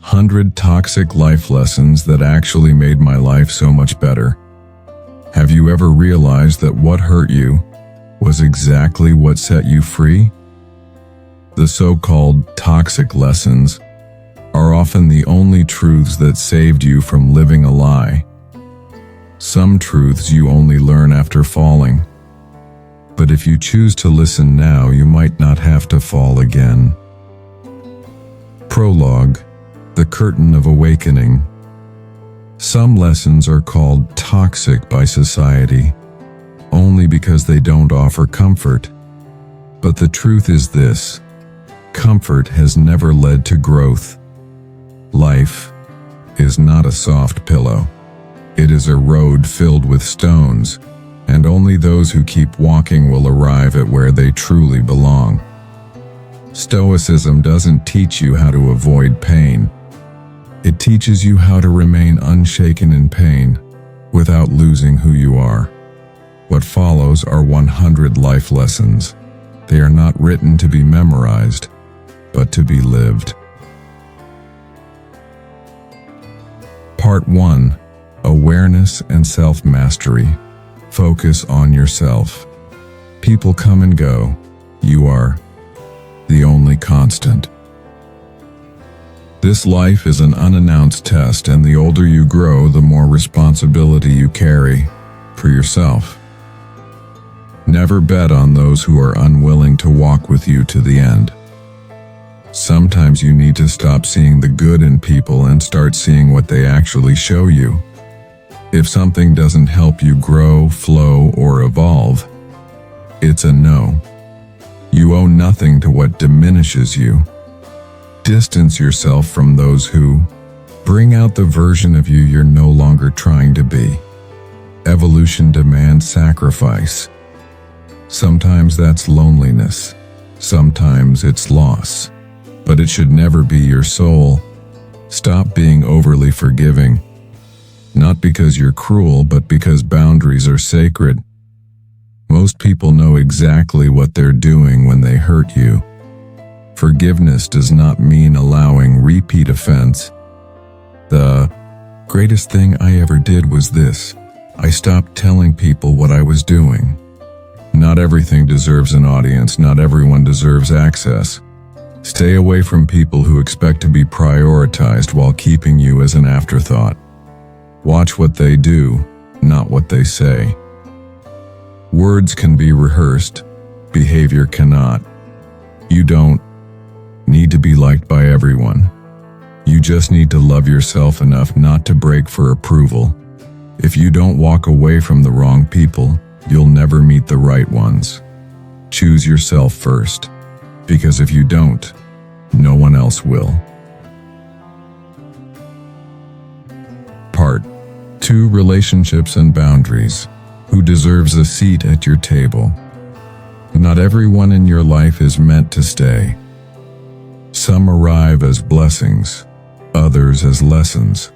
100 toxic life lessons that actually made my life so much better. Have you ever realized that what hurt you was exactly what set you free? The so-called toxic lessons are often the only truths that saved you from living a lie. Some truths you only learn after falling. But if you choose to listen now, you might not have to fall again. Prologue: The Curtain of Awakening. Some lessons are called toxic by society only because they don't offer comfort. But the truth is this: comfort has never led to growth. Life is not a soft pillow. It is a road filled with stones, and only those who keep walking will arrive at where they truly belong. Stoicism doesn't teach you how to avoid pain. It teaches you how to remain unshaken in pain without losing who you are. What follows are 100 life lessons. They are not written to be memorized, but to be lived. Part 1: Awareness and Self-Mastery. Focus on yourself. People come and go. You are the only constant. This life is an unannounced test, and the older you grow, the more responsibility you carry for yourself. Never bet on those who are unwilling to walk with you to the end. Sometimes you need to stop seeing the good in people and start seeing what they actually show you. If something doesn't help you grow, flow, or evolve, it's a no. You owe nothing to what diminishes you. Distance yourself from those who bring out the version of you you're no longer trying to be. Evolution demands sacrifice. Sometimes that's loneliness. Sometimes it's loss. But it should never be your soul. Stop being overly forgiving. Not because you're cruel, but because boundaries are sacred. Most people know exactly what they're doing when they hurt you. Forgiveness does not mean allowing repeat offense. The greatest thing I ever did was this: I stopped telling people what I was doing. Not everything deserves an audience. Not everyone deserves access. Stay away from people who expect to be prioritized while keeping you as an afterthought. Watch what they do, not what they say. Words can be rehearsed, behavior cannot. You don't need to be liked by everyone. You just need to love yourself enough not to break for approval. If you don't walk away from the wrong people, you'll never meet the right ones. Choose yourself first, because if you don't, no one else will. Part 2: Relationships and Boundaries. Who deserves a seat at your table? Not everyone in your life is meant to stay. Some arrive as blessings, others as lessons,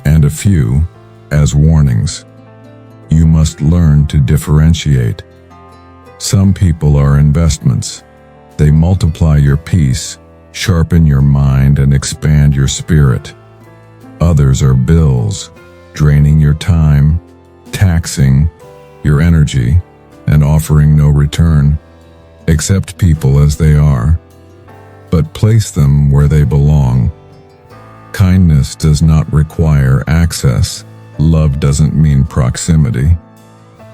and a few as warnings. You must learn to differentiate. Some people are investments. They multiply your peace, sharpen your mind, and expand your spirit. Others are bills, draining your time, taxing your energy, and offering no return. Accept people as they are, but place them where they belong. Kindness does not require access. Love doesn't mean proximity.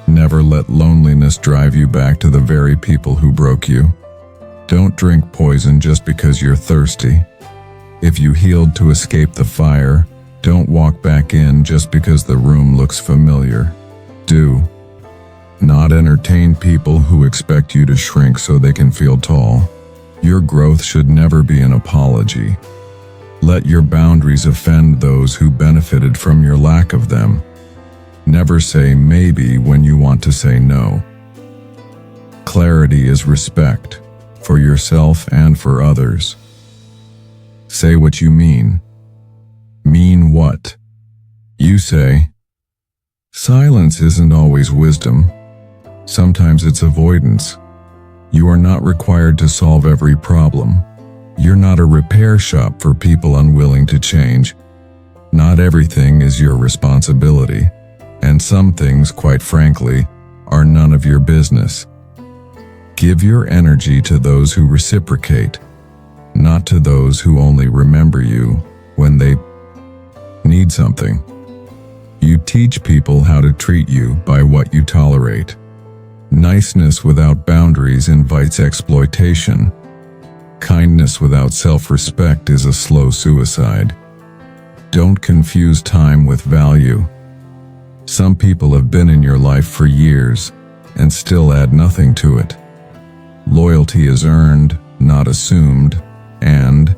Never let loneliness drive you back to the very people who broke you. Don't drink poison just because you're thirsty. If you healed to escape the fire, don't walk back in just because the room looks familiar. Do not entertain people who expect you to shrink so they can feel tall. Your growth should never be an apology. Let your boundaries offend those who benefited from your lack of them. Never say maybe when you want to say no. Clarity is respect, for yourself and for others. Say what you mean. Mean what? You say, silence isn't always wisdom. Sometimes it's avoidance. You are not required to solve every problem. You're not a repair shop for people unwilling to change. Not everything is your responsibility, and some things, quite frankly, are none of your business. Give your energy to those who reciprocate, not to those who only remember you when they need something. You teach people how to treat you by what you tolerate. Niceness without boundaries invites exploitation. Kindness without self-respect is a slow suicide. Don't confuse time with value. Some people have been in your life for years and still add nothing to it. Loyalty is earned, not assumed, and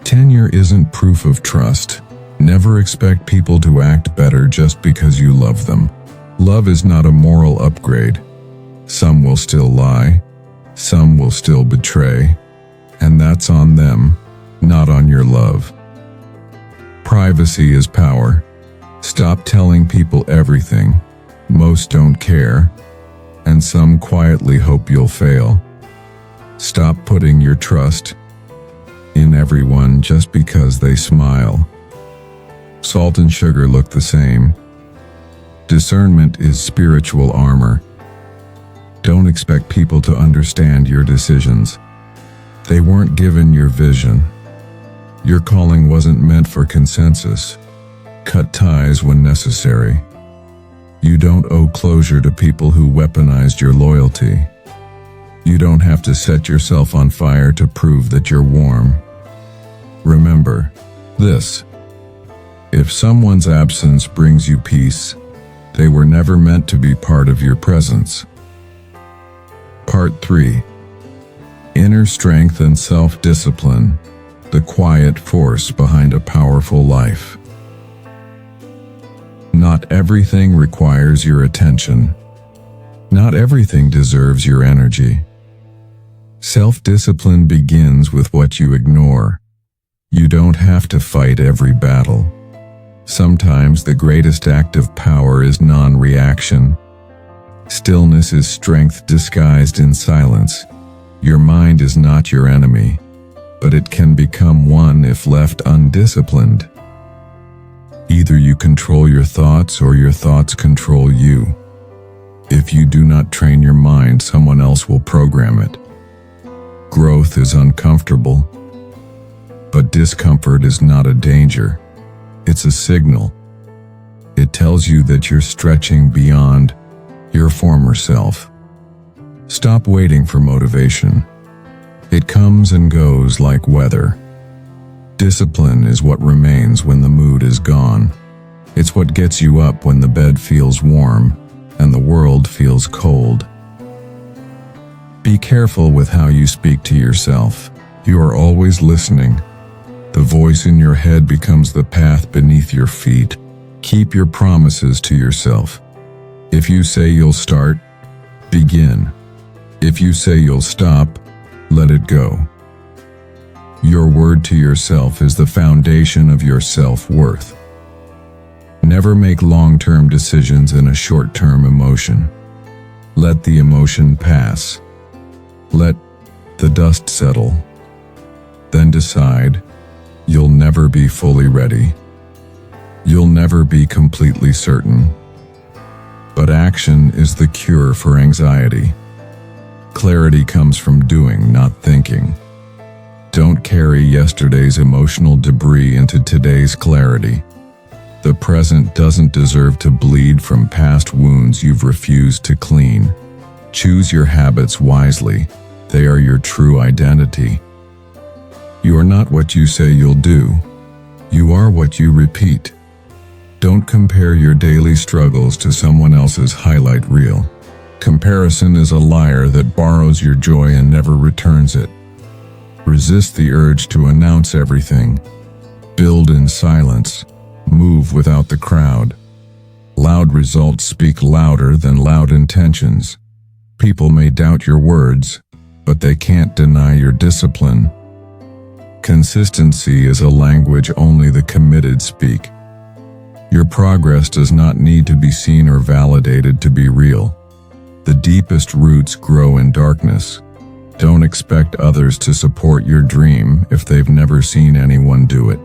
tenure isn't proof of trust. Never expect people to act better just because you love them. Love is not a moral upgrade. Some will still lie, some will still betray, and that's on them, not on your love. Privacy is power. Stop telling people everything. Most don't care, and some quietly hope you'll fail. Stop putting your trust in everyone just because they smile. Salt and sugar look the same. Discernment is spiritual armor. Don't expect people to understand your decisions. They weren't given your vision. Your calling wasn't meant for consensus. Cut ties when necessary. You don't owe closure to people who weaponized your loyalty. You don't have to set yourself on fire to prove that you're warm. Remember this: if someone's absence brings you peace, they were never meant to be part of your presence. Part 3. Inner strength and self-discipline, the quiet force behind a powerful life. Not everything requires your attention. Not everything deserves your energy. Self-discipline begins with what you ignore. You don't have to fight every battle. Sometimes the greatest act of power is non-reaction. Stillness is strength disguised in silence. Your mind is not your enemy, but it can become one if left undisciplined. Either you control your thoughts or your thoughts control you. If you do not train your mind, someone else will program it. Growth is uncomfortable, but discomfort is not a danger. It's a signal. It tells you that you're stretching beyond your former self. Stop waiting for motivation. It comes and goes like weather. Discipline is what remains when the mood is gone. It's what gets you up when the bed feels warm and the world feels cold. Be careful with how you speak to yourself. You are always listening. The voice in your head becomes the path beneath your feet. Keep your promises to yourself. If you say you'll start, begin. If you say you'll stop, let it go. Your word to yourself is the foundation of your self-worth. Never make long-term decisions in a short-term emotion. Let the emotion pass. Let the dust settle. Then decide. You'll never be fully ready. You'll never be completely certain. But action is the cure for anxiety. Clarity comes from doing, not thinking. Don't carry yesterday's emotional debris into today's clarity. The present doesn't deserve to bleed from past wounds you've refused to clean. Choose your habits wisely. They are your true identity. You are not what you say you'll do. You are what you repeat. Don't compare your daily struggles to someone else's highlight reel. Comparison is a liar that borrows your joy and never returns it. Resist the urge to announce everything. Build in silence. Move without the crowd. Loud results speak louder than loud intentions. People may doubt your words, but they can't deny your discipline. Consistency is a language only the committed speak. Your progress does not need to be seen or validated to be real. The deepest roots grow in darkness. Don't expect others to support your dream if they've never seen anyone do it.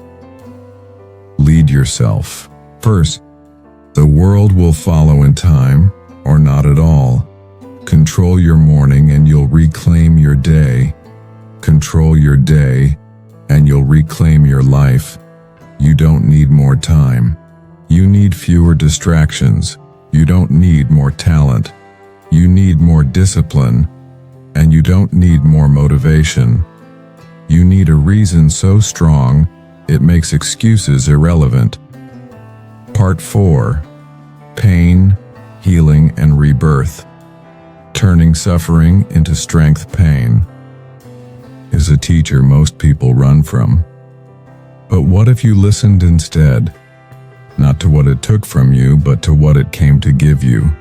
Lead yourself. First, the world will follow in time, or not at all. Control your morning and you'll reclaim your day. Control your day and you'll reclaim your life. You don't need more time. You need fewer distractions. You don't need more talent. You need more discipline. And you don't need more motivation. You need a reason so strong, it makes excuses irrelevant. Part 4. Pain, Healing, and Rebirth. Turning suffering into strength. Pain is a teacher most people run from. But what if you listened instead? Not to what it took from you, but to what it came to give you.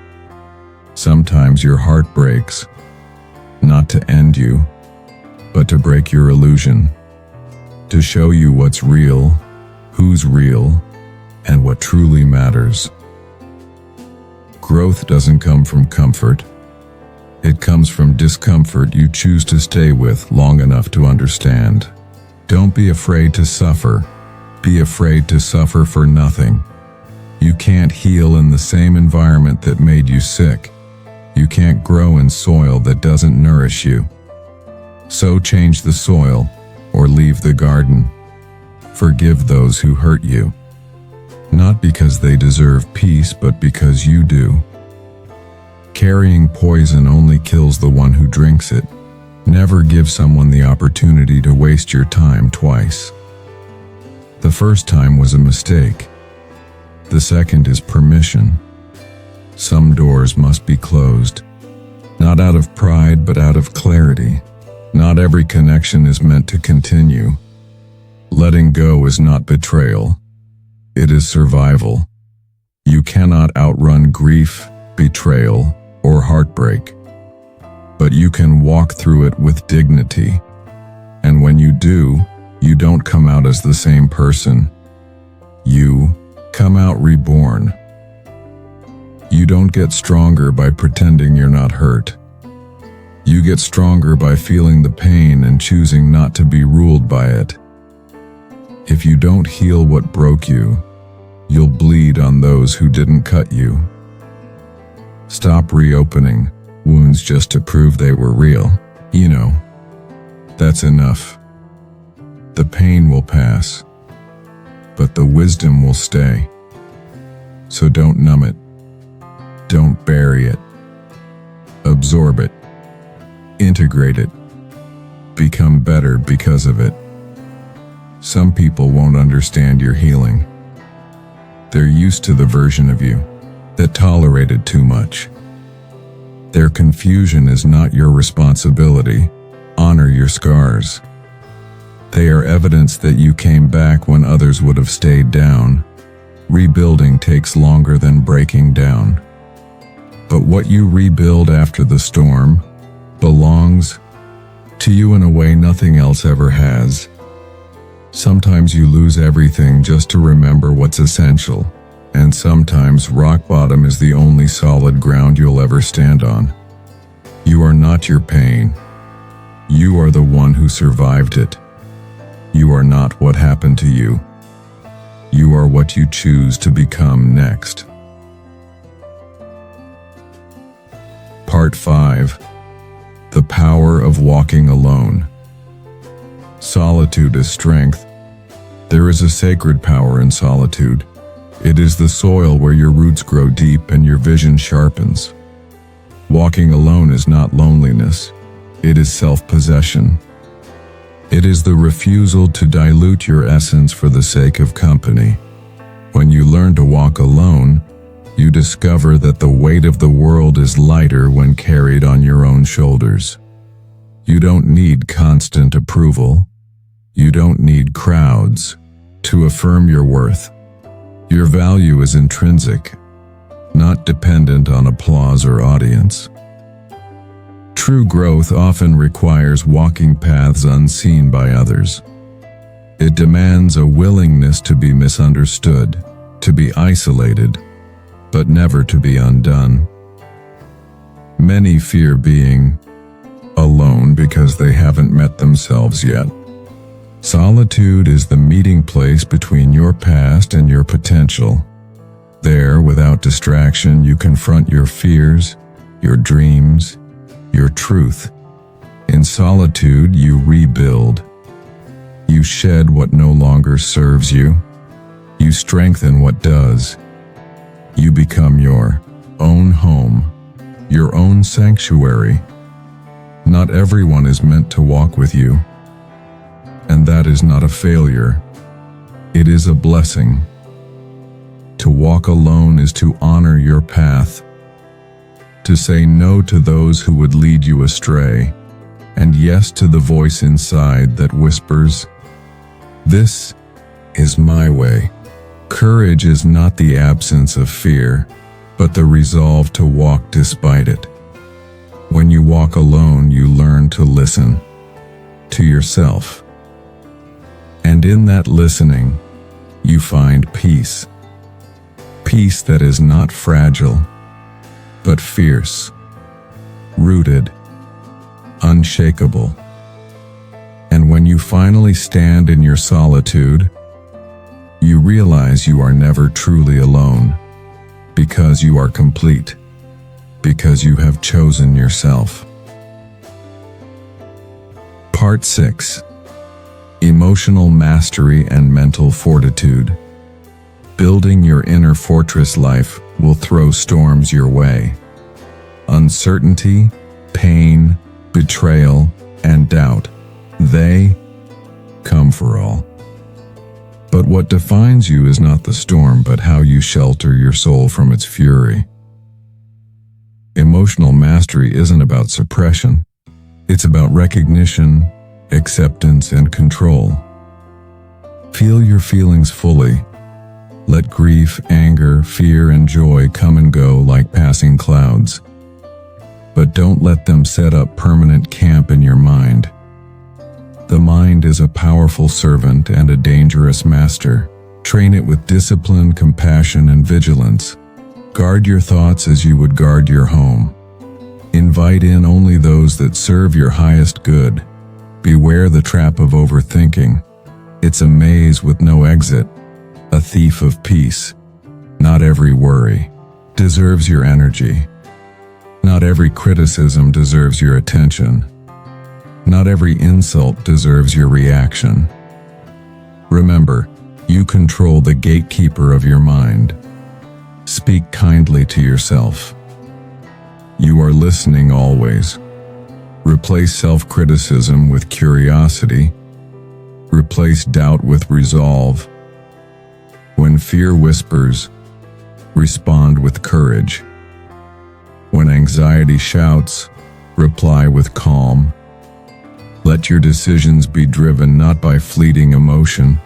Sometimes your heart breaks, not to end you, but to break your illusion, to show you what's real, who's real, and what truly matters. Growth doesn't come from comfort. It comes from discomfort you choose to stay with long enough to understand. Don't be afraid to suffer. Be afraid to suffer for nothing. You can't heal in the same environment that made you sick. You can't grow in soil that doesn't nourish you. So change the soil or leave the garden. Forgive those who hurt you. Not because they deserve peace, but because you do. Carrying poison only kills the one who drinks it. Never give someone the opportunity to waste your time twice. The first time was a mistake. The second is permission. Some doors must be closed, not out of pride, but out of clarity. Not every connection is meant to continue. Letting go is not betrayal. It is survival. You cannot outrun grief, betrayal, or heartbreak. But you can walk through it with dignity. And when you do, you don't come out as the same person. You come out reborn. You don't get stronger by pretending you're not hurt. You get stronger by feeling the pain and choosing not to be ruled by it. If you don't heal what broke you, you'll bleed on those who didn't cut you. Stop reopening wounds just to prove they were real. You know, that's enough. The pain will pass, but the wisdom will stay. So don't numb it. Don't bury it. Absorb it. Integrate it. Become better because of it. Some people won't understand your healing. They're used to the version of you that tolerated too much. Their confusion is not your responsibility. Honor your scars. They are evidence that you came back when others would have stayed down. Rebuilding takes longer than breaking down. But what you rebuild after the storm belongs to you in a way nothing else ever has. Sometimes you lose everything just to remember what's essential. And sometimes rock bottom is the only solid ground you'll ever stand on. You are not your pain. You are the one who survived it. You are not what happened to you. You are what you choose to become next. Part 5. The Power of Walking Alone. Solitude is strength. There is a sacred power in solitude. It is the soil where your roots grow deep and your vision sharpens. Walking alone is not loneliness. It is self-possession. It is the refusal to dilute your essence for the sake of company. When you learn to walk alone, you discover that the weight of the world is lighter when carried on your own shoulders. You don't need constant approval. You don't need crowds to affirm your worth. Your value is intrinsic, not dependent on applause or audience. True growth often requires walking paths unseen by others. It demands a willingness to be misunderstood, to be isolated, but never to be undone. Many fear being alone because they haven't met themselves yet. Solitude is the meeting place between your past and your potential. There, without distraction, you confront your fears, your dreams, your truth. In solitude, you rebuild. You shed what no longer serves you. You strengthen what does. You become your own home, your own sanctuary. Not everyone is meant to walk with you, and that is not a failure. It is a blessing. To walk alone is to honor your path, to say no to those who would lead you astray, and yes to the voice inside that whispers, "This is my way." Courage is not the absence of fear, but the resolve to walk despite it. When you walk alone, you learn to listen to yourself. And in that listening, you find peace. Peace that is not fragile, but fierce, rooted, unshakable. And when you finally stand in your solitude, you realize you are never truly alone, because you are complete, because you have chosen yourself. Part 6. Emotional Mastery and Mental Fortitude. Building your inner fortress life will throw storms your way. Uncertainty, pain, betrayal, and doubt, they come for all. But what defines you is not the storm, but how you shelter your soul from its fury. Emotional mastery isn't about suppression. It's about recognition, acceptance, and control. Feel your feelings fully. Let grief, anger, fear, and joy come and go like passing clouds. But don't let them set up permanent camp in your mind. The mind is a powerful servant and a dangerous master. Train it with discipline, compassion, and vigilance. Guard your thoughts as you would guard your home. Invite in only those that serve your highest good. Beware the trap of overthinking. It's a maze with no exit, a thief of peace. Not every worry deserves your energy. Not every criticism deserves your attention. Not every insult deserves your reaction. Remember, you control the gatekeeper of your mind. Speak kindly to yourself. You are listening always. Replace self-criticism with curiosity. Replace doubt with resolve. When fear whispers, respond with courage. When anxiety shouts, reply with calm. Let your decisions be driven not by fleeting emotion,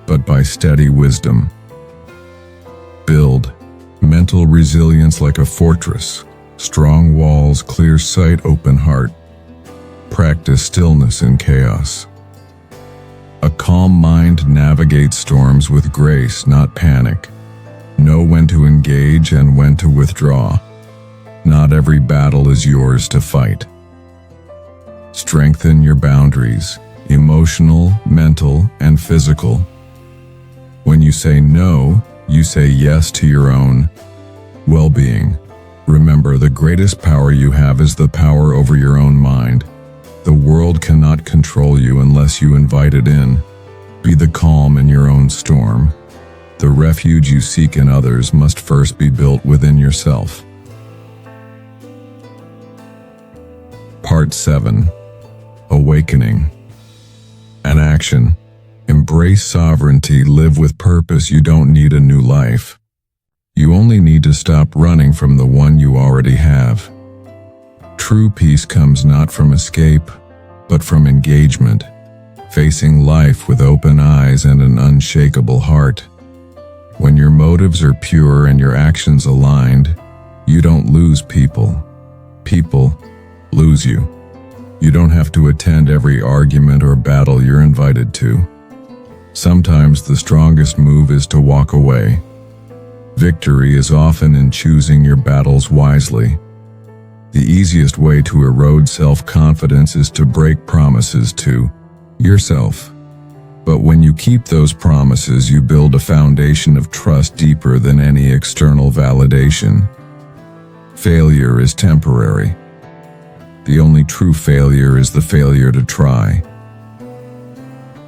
but by steady wisdom. Build mental resilience like a fortress. Strong walls, clear sight, open heart. Practice stillness in chaos. A calm mind navigates storms with grace, not panic. Know when to engage and when to withdraw. Not every battle is yours to fight. Strengthen your boundaries, emotional, mental, and physical. When you say no, you say yes to your own well-being. Remember, the greatest power you have is the power over your own mind. The world cannot control you unless you invite it in. Be the calm in your own storm. The refuge you seek in others must first be built within yourself. Part 7. Awakening. An action. Embrace sovereignty, live with purpose. You don't need a new life. You only need to stop running from the one you already have. True peace comes not from escape, but from engagement, facing life with open eyes and an unshakable heart. When your motives are pure and your actions aligned, you don't lose people. People lose you. You don't have to attend every argument or battle you're invited to. Sometimes the strongest move is to walk away. Victory is often in choosing your battles wisely. The easiest way to erode self-confidence is to break promises to yourself. But when you keep those promises, you build a foundation of trust deeper than any external validation. Failure is temporary. The only true failure is the failure to try.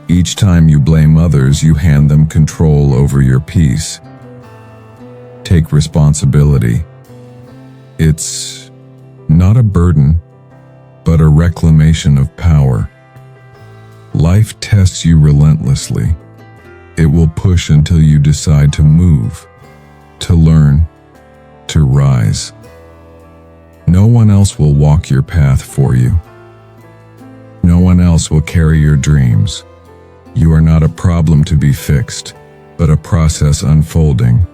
Each time you blame others, you hand them control over your peace. Take responsibility. It's not a burden, but a reclamation of power. Life tests you relentlessly. It will push until you decide to move, to learn, to rise. No one else will walk your path for you. No one else will carry your dreams. You are not a problem to be fixed, but a process unfolding,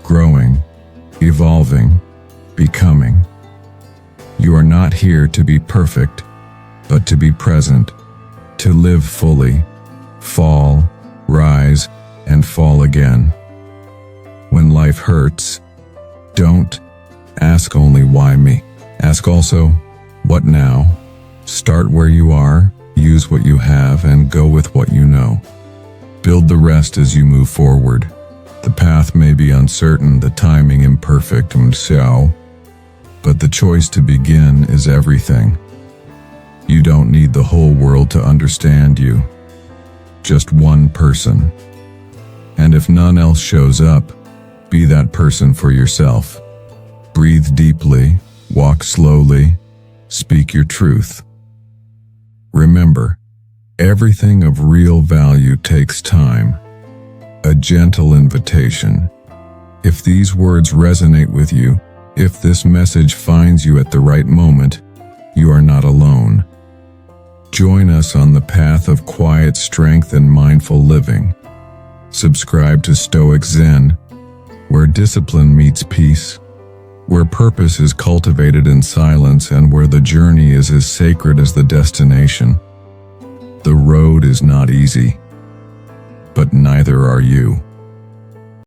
growing, evolving, becoming. You are not here to be perfect, but to be present, to live fully, fall, rise, and fall again. When life hurts, don't ask only why me. Ask also, what now? Start where you are, use what you have, and go with what you know. Build the rest as you move forward. The path may be uncertain, the timing imperfect, but the choice to begin is everything. You don't need the whole world to understand you. Just one person. And if none else shows up, be that person for yourself. Breathe deeply, walk slowly, speak your truth. Remember, everything of real value takes time. A gentle invitation. If these words resonate with you, if this message finds you at the right moment, you are not alone. Join us on the path of quiet strength and mindful living. Subscribe to Stoic Zen, where discipline meets peace, where purpose is cultivated in silence, and where the journey is as sacred as the destination. The road is not easy, but neither are you.